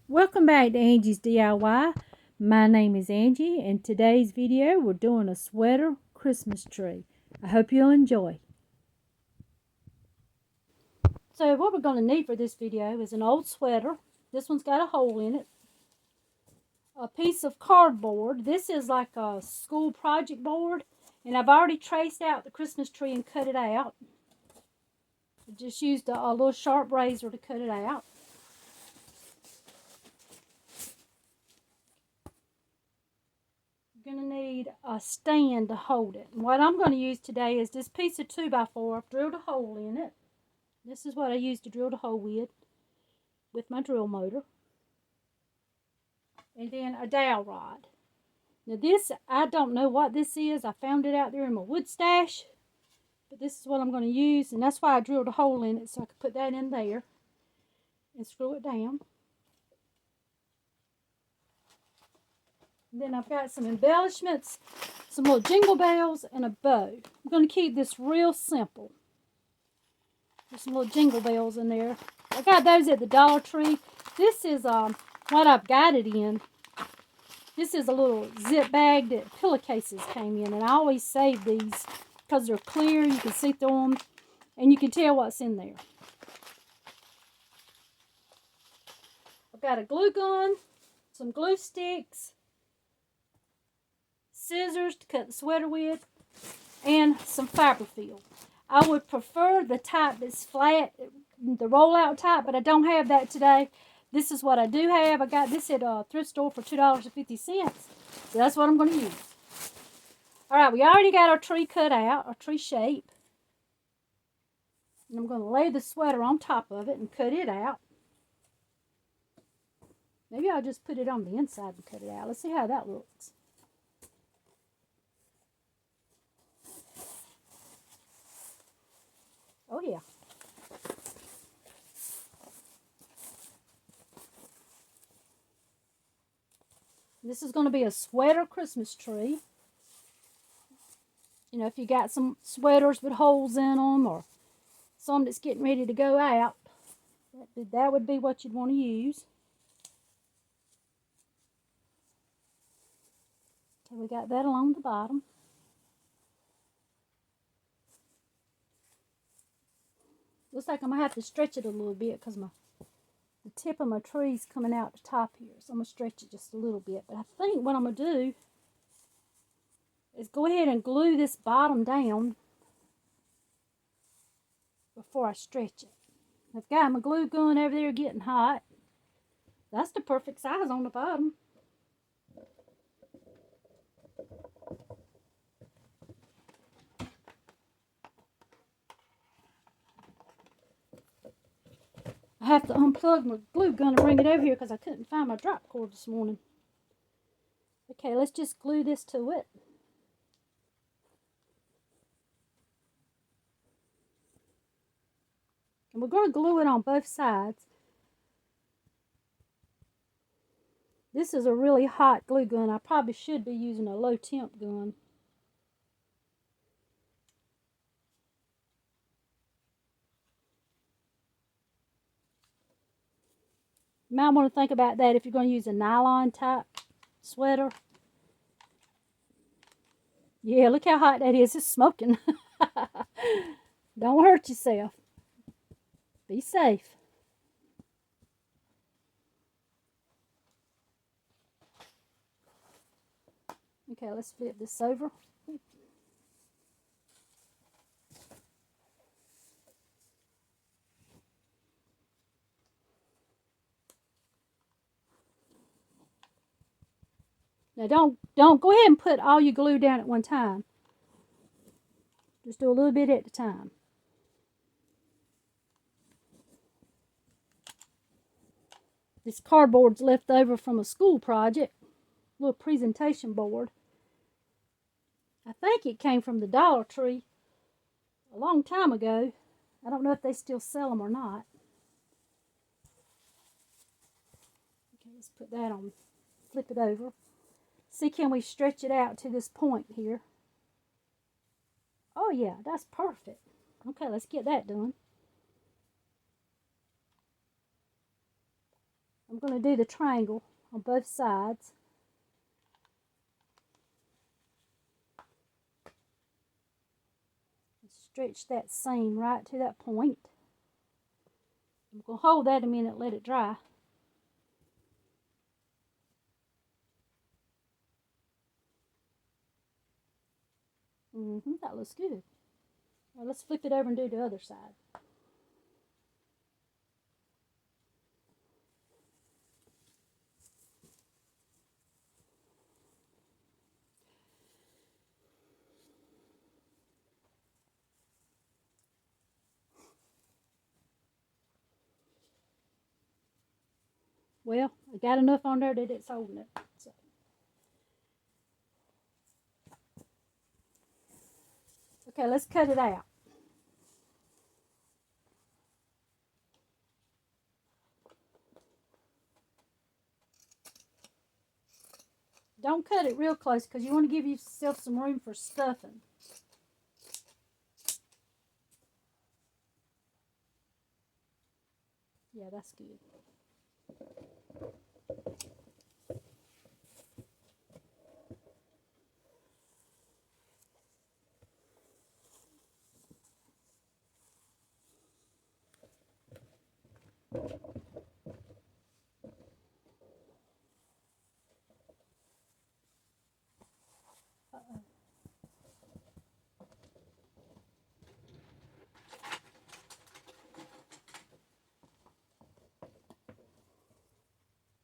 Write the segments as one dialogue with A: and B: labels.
A: Welcome back to Angie's DIY. My name is Angie, and today's video we're doing a sweater Christmas tree. I hope you'll enjoy. So what we're going to need for this video is an old sweater. This one's got a hole in it. A piece of cardboard. This is like a school project board, and I've already traced out the Christmas tree and cut it out. I just used a little sharp razor to cut it out. Going to need a stand to hold it. And what I'm going to use today is this piece of 2x4. I've drilled a hole in it. This is what I used to drill the hole with my drill motor. And then a dowel rod. Now this, I don't know what this is. I found it out there in my wood stash. But this is what I'm going to use. And that's why I drilled a hole in it, so I could put that in there and screw it down. Then I've got some embellishments, some little jingle bells, and a bow. I'm going to keep this real simple. There's some little jingle bells in there. I got those at the Dollar Tree. This is what I've got it in. This is a little zip bag that pillowcases came in, and I always save these because they're clear. You can see through them, and you can tell what's in there. I've got a glue gun, some glue sticks, scissors to cut the sweater with, and some fiberfield. I would prefer the type that's flat, the rollout type, but I don't have that today. This is what I do have. I got this at a thrift store for $2.50. So that's what I'm going to use. Alright, we already got our tree cut out, our tree shape. And I'm going to lay the sweater on top of it and cut it out. Maybe I'll just put it on the inside and cut it out. Let's see how that looks. Oh yeah. This is going to be a sweater Christmas tree. You know, if you got some sweaters with holes in them or some that's getting ready to go out, that would be what you'd want to use. Okay, we got that along the bottom. Looks like I'm going to have to stretch it a little bit because the tip of my tree's coming out the top here. So I'm going to stretch it just a little bit. But I think what I'm going to do is go ahead and glue this bottom down before I stretch it. I've got my glue gun over there getting hot. That's the perfect size on the bottom. I have to unplug my glue gun and bring it over here because I couldn't find my drop cord this morning. Okay, let's just glue this to it. And we're going to glue it on both sides. This is a really hot glue gun. I probably should be using a low temp gun. You might want to think about that if you're going to use a nylon type sweater. Yeah, look how hot that is. It's smoking. Don't hurt yourself. Be safe. Okay, let's flip this over. Now don't go ahead and put all your glue down at one time. Just do a little bit at a time. This cardboard's left over from a school project, a little presentation board. I think it came from the Dollar Tree a long time ago. I don't know if they still sell them or not. Okay, let's put that on, flip it over. See, can we stretch it out to this point here? Oh yeah, that's perfect. Okay, let's get that done. I'm going to do the triangle on both sides. Stretch that seam right to that point. I'm going to hold that a minute, let it dry. That looks good. Now let's flip it over and do the other side. Well, I got enough on there that it's holding it. So. Okay, let's cut it out. Don't cut it real close because you want to give yourself some room for stuffing. Yeah, that's good.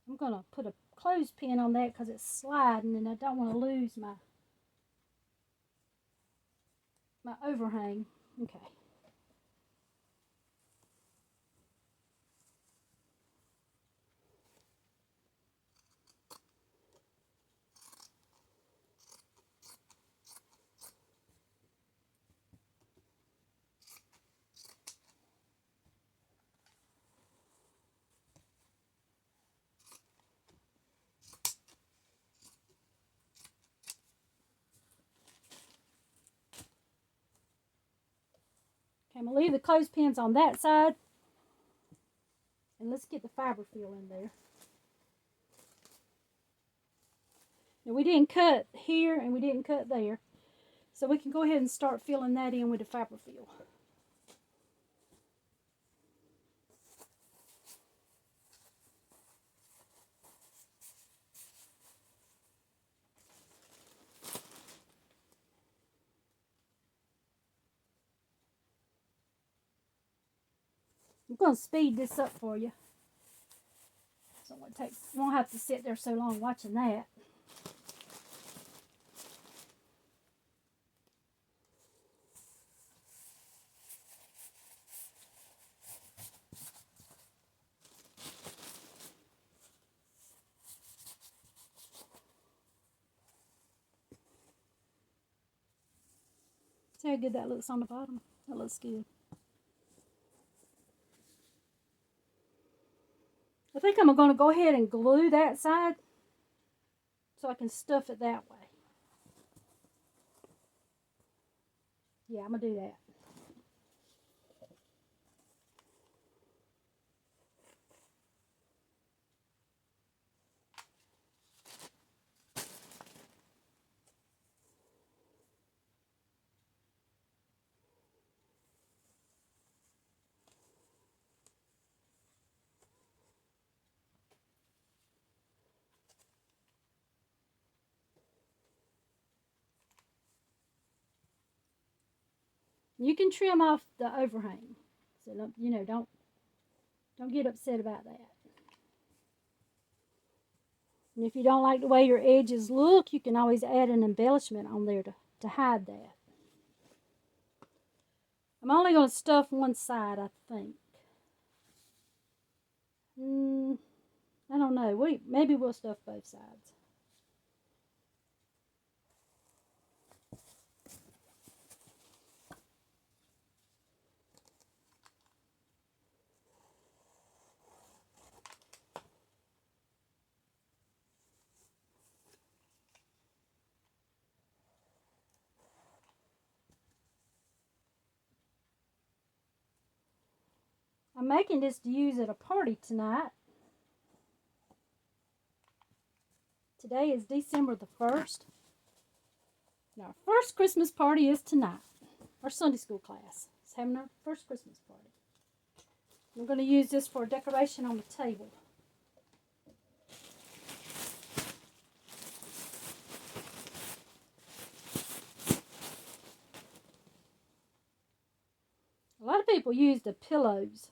A: I'm going to put a clothespin on that because it's sliding and I don't want to lose my overhang. Okay. Okay, I'm going to leave the clothespins on that side. And let's get the fiber fill in there. Now we didn't cut here and we didn't cut there. So we can go ahead and start filling that in with the fiber fill. I'm going to speed this up for you. So you won't have to sit there so long watching that. See how good that looks on the bottom? That looks good. I think I'm going to go ahead and glue that side so I can stuff it that way. Yeah, I'm going to do that. You can trim off the overhang. So don't get upset about that. And if you don't like the way your edges look, you can always add an embellishment on there to hide that. I'm only going to stuff one side, I think. I don't know. Maybe we'll stuff both sides. I'm making this to use at a party tonight. Today is December the 1st. And our first Christmas party is tonight. Our Sunday school class is having our first Christmas party. I'm going to use this for a decoration on the table. A lot of people use the pillows.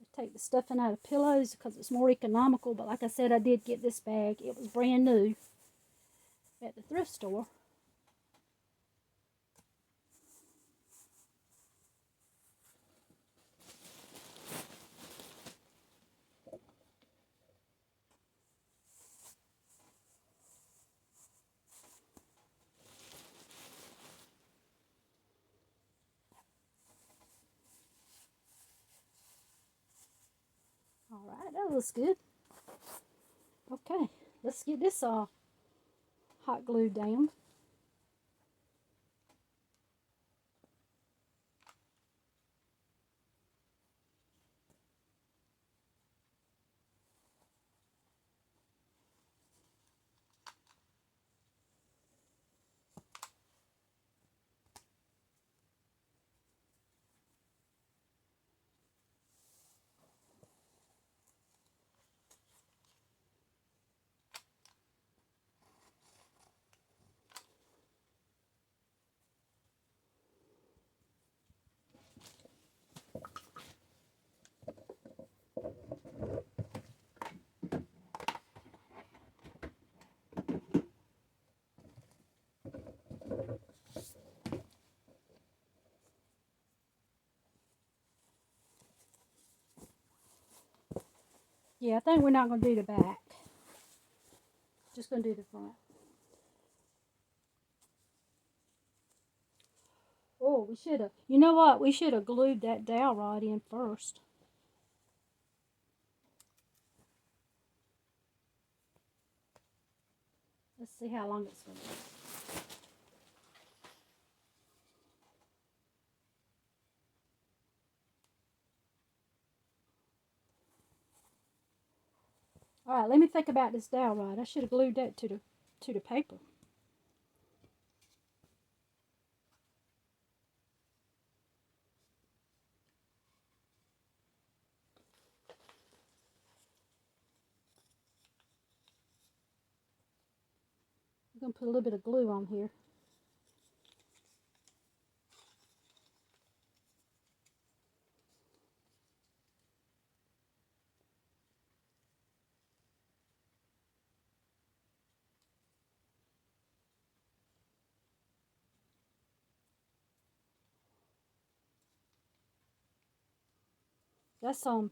A: They take the stuffing out of pillows because it's more economical. But like I said, I did get this bag. It was brand new at the thrift store. Alright, that looks good. Okay, let's get this hot glued down. Yeah, I think we're not going to do the back. Just going to do the front. Oh, we should have. You know what? We should have glued that dowel rod in first. Let's see how long it's going to be. All right, let me think about this dowel rod. I should have glued that to the paper. I'm going to put a little bit of glue on here. That's some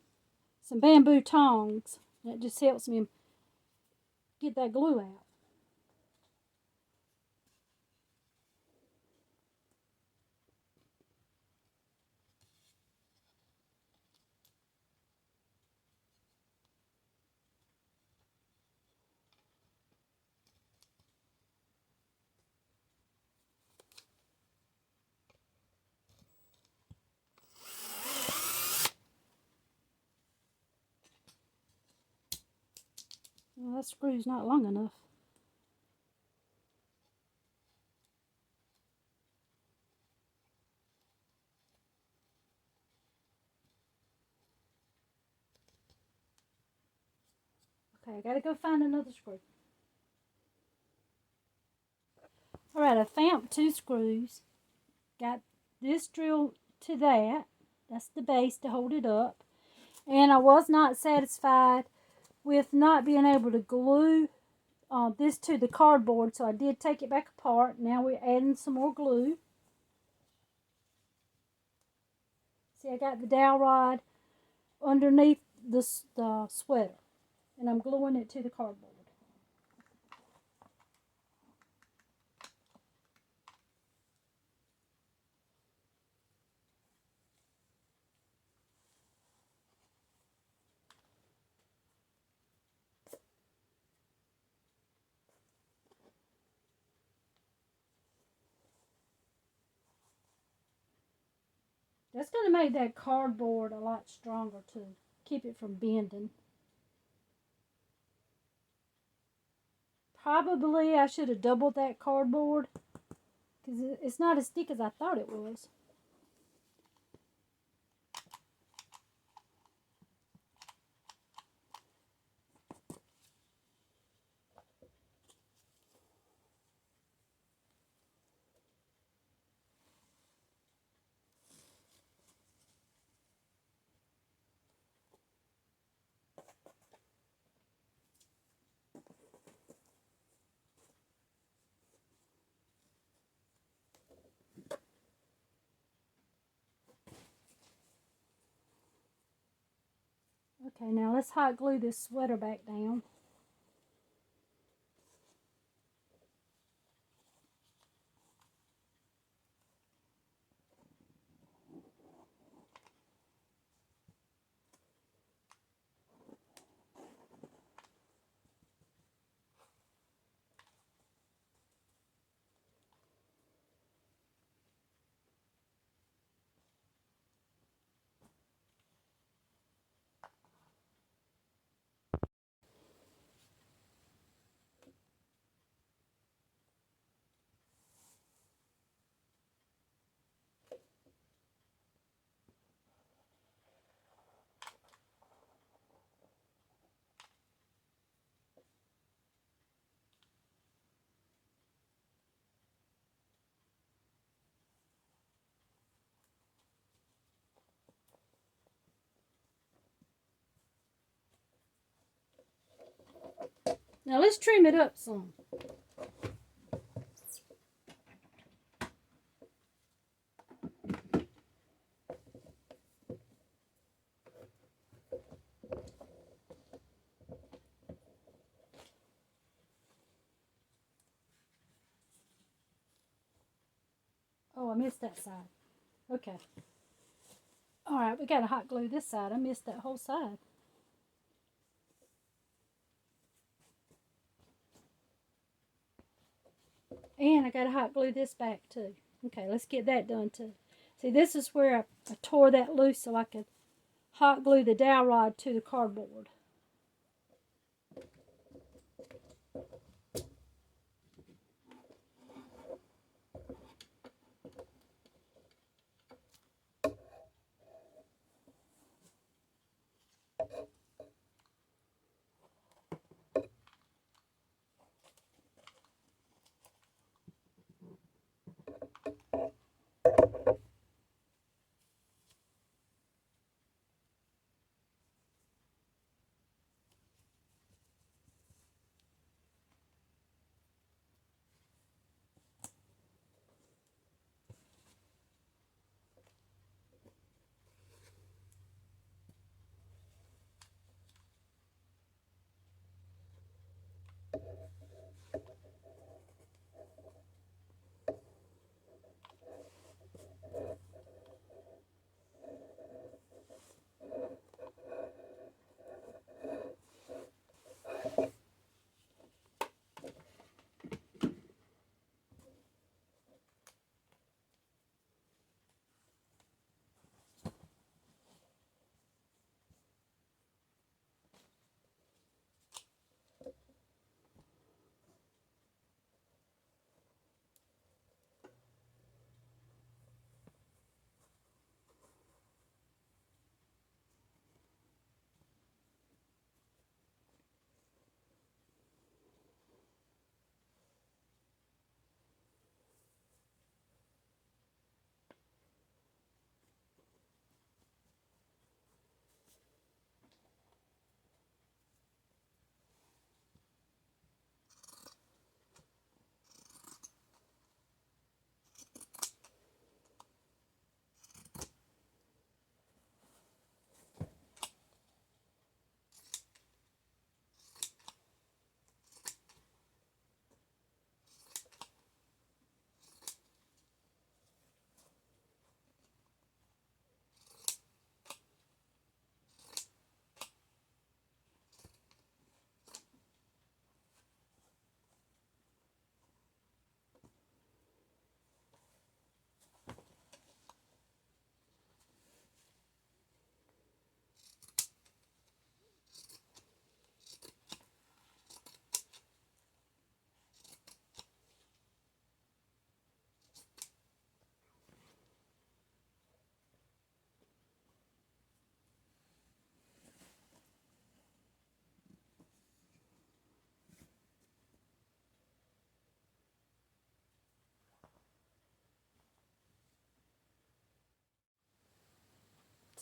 A: bamboo tongs. That just helps me get that glue out. Well, that screw's not long enough. Okay, I gotta go find another screw. Alright, I found 2 screws. Got this drill to that. That's the base to hold it up. And I was not satisfied with not being able to glue this to the cardboard, so I did take it back apart. Now we're adding some more glue. See, I got the dowel rod underneath the sweater, and I'm gluing it to the cardboard. That's going to make that cardboard a lot stronger to keep it from bending. Probably I should have doubled that cardboard because it's not as thick as I thought it was. Okay, now let's hot glue this sweater back down. Now let's trim it up some. Oh, I missed that side. Okay. Alright, we gotta hot glue this side. I missed that whole side. And I gotta hot glue this back too. Okay, let's get that done too. See, this is where I tore that loose so I could hot glue the dowel rod to the cardboard.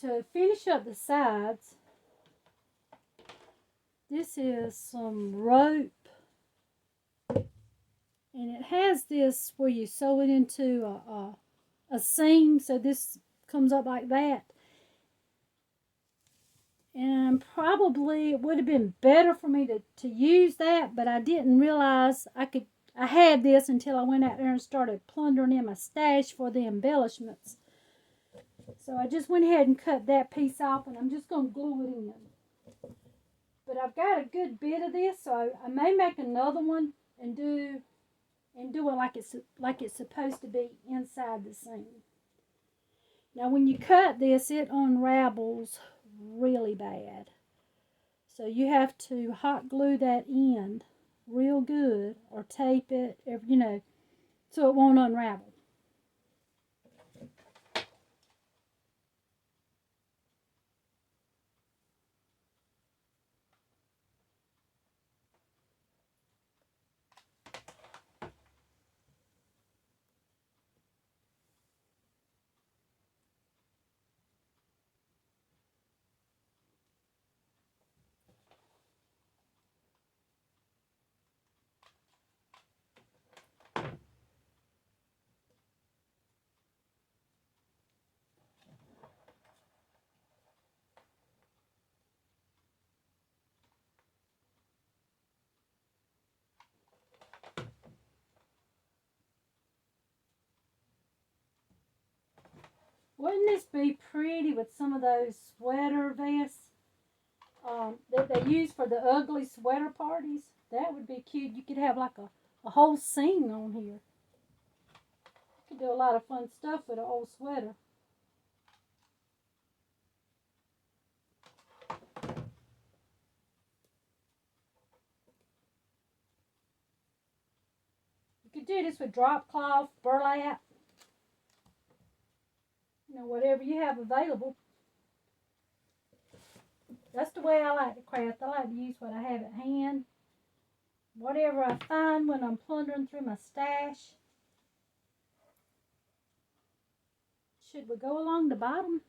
A: to finish up the sides, this is some rope, and it has this where you sew it into a seam, so this comes up like that. And probably it would have been better for me to use that, but I didn't realize I had this until I went out there and started plundering in my stash for the embellishments. So I just went ahead and cut that piece off, and I'm just going to glue it in. But I've got a good bit of this, so I may make another one and do it like it's supposed to be inside the seam. Now when you cut this, it unravels really bad. So you have to hot glue that end real good, or tape it, so it won't unravel. Wouldn't this be pretty with some of those sweater vests that they use for the ugly sweater parties? That would be cute. You could have like a whole scene on here. You could do a lot of fun stuff with an old sweater. You could do this with drop cloth, burlap, whatever you have available. That's the way I like to craft. I like to use what I have at hand. Whatever I find when I'm plundering through my stash. Should we go along the bottom?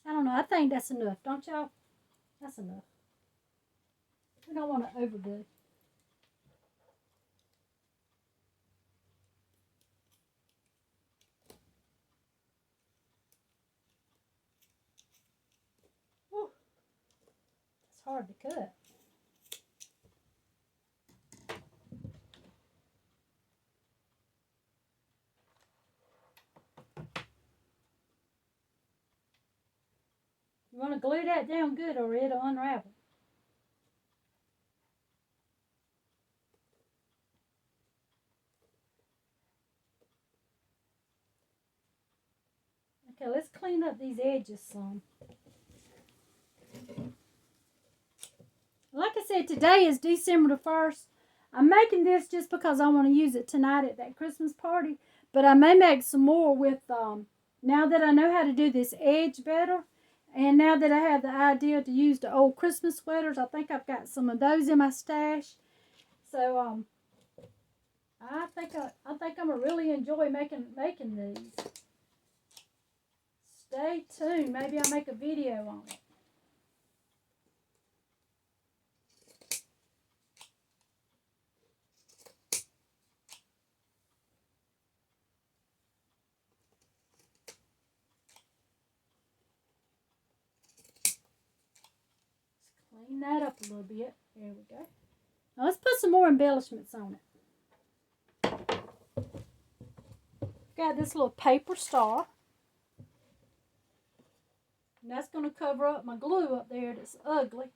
A: I don't know. I think that's enough, don't y'all? That's enough. We don't want to overdo. Whew. It's hard to cut. You want to glue that down good or it'll unravel. Okay, let's clean up these edges some. Like I said, today is December the 1st. I'm making this just because I want to use it tonight at that Christmas party. But I may make some more with, now that I know how to do this edge better. And now that I have the idea to use the old Christmas sweaters, I think I've got some of those in my stash. So, I think I'm gonna really enjoy making these. Stay tuned. Maybe I'll make a video on it. Let's clean that up a little bit. There we go. Now let's put some more embellishments on it. Got this little paper star. And that's going to cover up my glue up there that's ugly.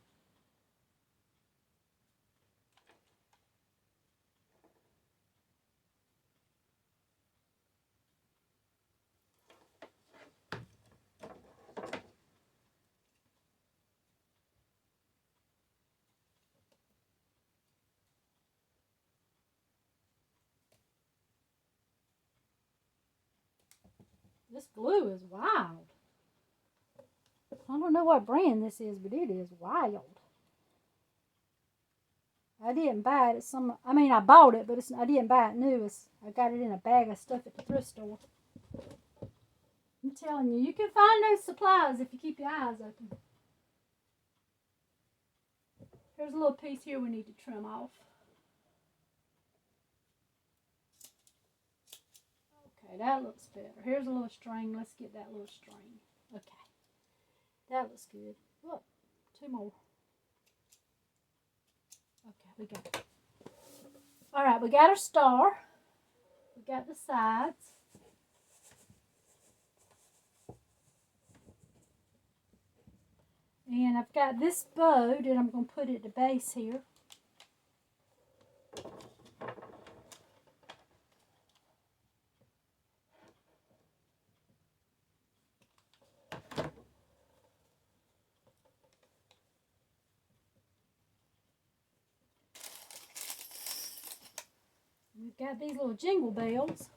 A: This glue is wild. I don't know what brand this is, but it is wild. I didn't buy it. I bought it, but I didn't buy it new. I got it in a bag of stuff at the thrift store. I'm telling you, you can find those supplies if you keep your eyes open. Here's a little piece here we need to trim off. Okay, that looks better. Here's a little string. Let's get that little string. Okay, that looks good. Look, 2 more. Okay, we got it. All right, we got our star. We got the sides. And I've got this bow that I'm going to put at the base here. We've got these little jingle bells.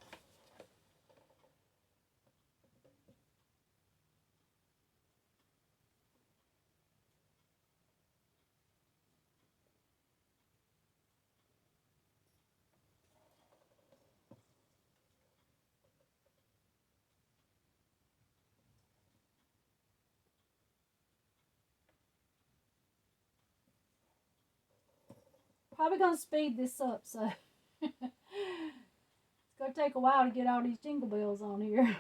A: Probably going to speed this up, so it's going to take a while to get all these jingle bells on here.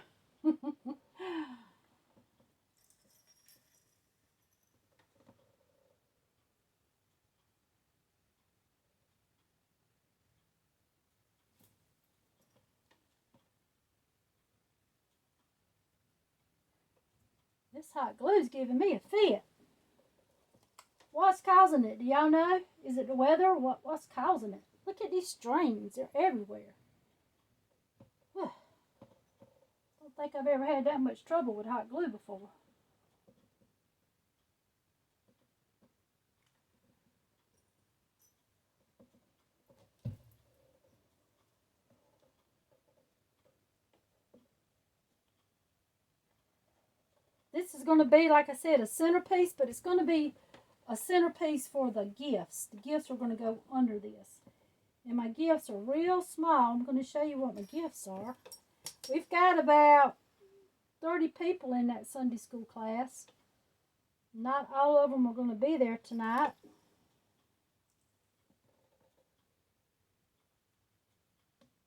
A: This hot glue is giving me a fit. What's causing it? Do y'all know? Is it the weather? What's causing it? Look at these strings. They're everywhere. Don't think I've ever had that much trouble with hot glue before. This is going to be, like I said, a centerpiece, but it's going to be a centerpiece for the gifts. The gifts are going to go under this. And my gifts are real small. I'm going to show you what my gifts are. We've got about 30 people in that Sunday school class. Not all of them are going to be there tonight.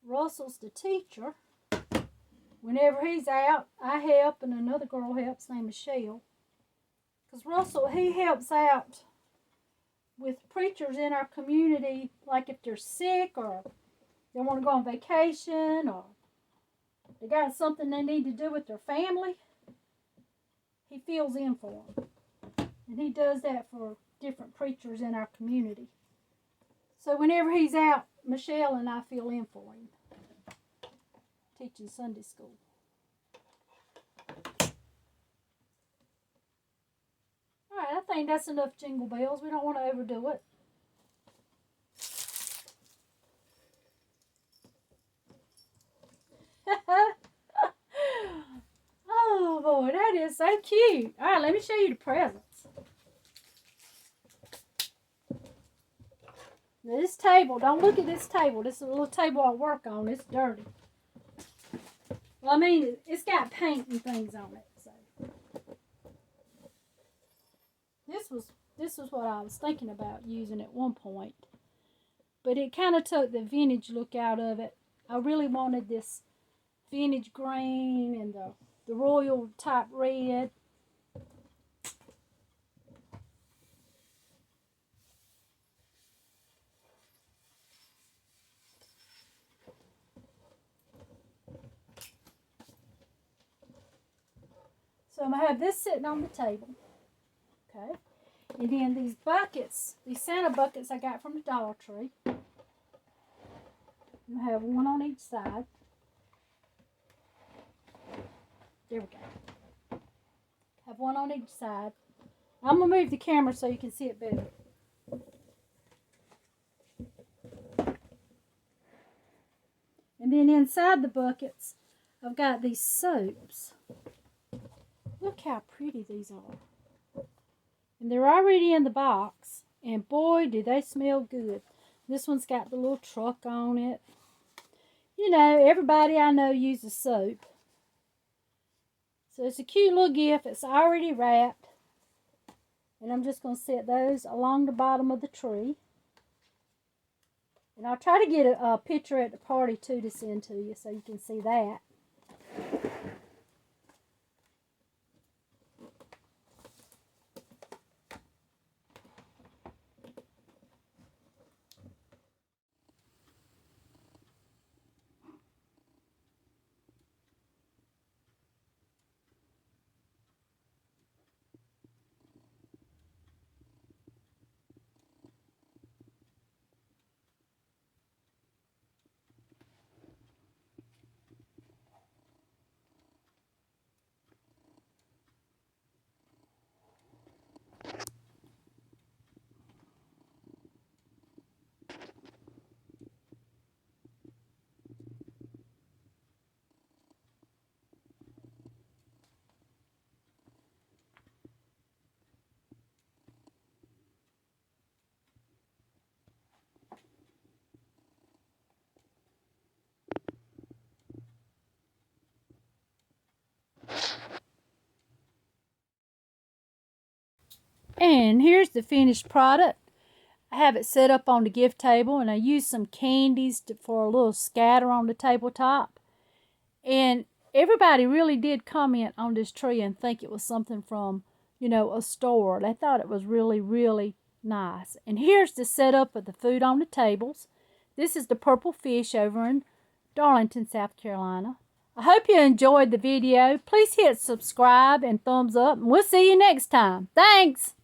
A: Russell's the teacher. Whenever he's out, I help, and another girl helps named Michelle. Because Russell, he helps out with preachers in our community, like if they're sick or they want to go on vacation or they got something they need to do with their family. He fills in for them. And he does that for different preachers in our community. So whenever he's out, Michelle and I fill in for him. Teaching Sunday school. Alright, I think that's enough jingle bells. We don't want to overdo it. Oh boy, that is so cute. Alright, let me show you the presents. Now this table, don't look at this table. This is a little table I work on. It's dirty. Well, I mean, it's got paint and things on it. So this was what I was thinking about using at one point, but it kind of took the vintage look out of it. I really wanted this vintage green and the royal type red. So I'm going to have this sitting on the table. Okay. And then these buckets, these Santa buckets I got from the Dollar Tree. I'm going to have one on each side. There we go. Have one on each side. I'm going to move the camera so you can see it better. And then inside the buckets, I've got these soaps. Look how pretty these are. And they're already in the box. And boy, do they smell good. This one's got the little truck on it. You know, everybody I know uses soap. So it's a cute little gift. It's already wrapped. And I'm just going to set those along the bottom of the tree. And I'll try to get a picture at the party too to send to you so you can see that. And here's the finished product. I have it set up on the gift table, and I used some candies for a little scatter on the tabletop. And everybody really did comment on this tree and think it was something from, a store. They thought it was really, really nice. And here's the setup of the food on the tables. This is the purple fish over in Darlington, South Carolina. I hope you enjoyed the video. Please hit subscribe and thumbs up, and we'll see you next time. Thanks!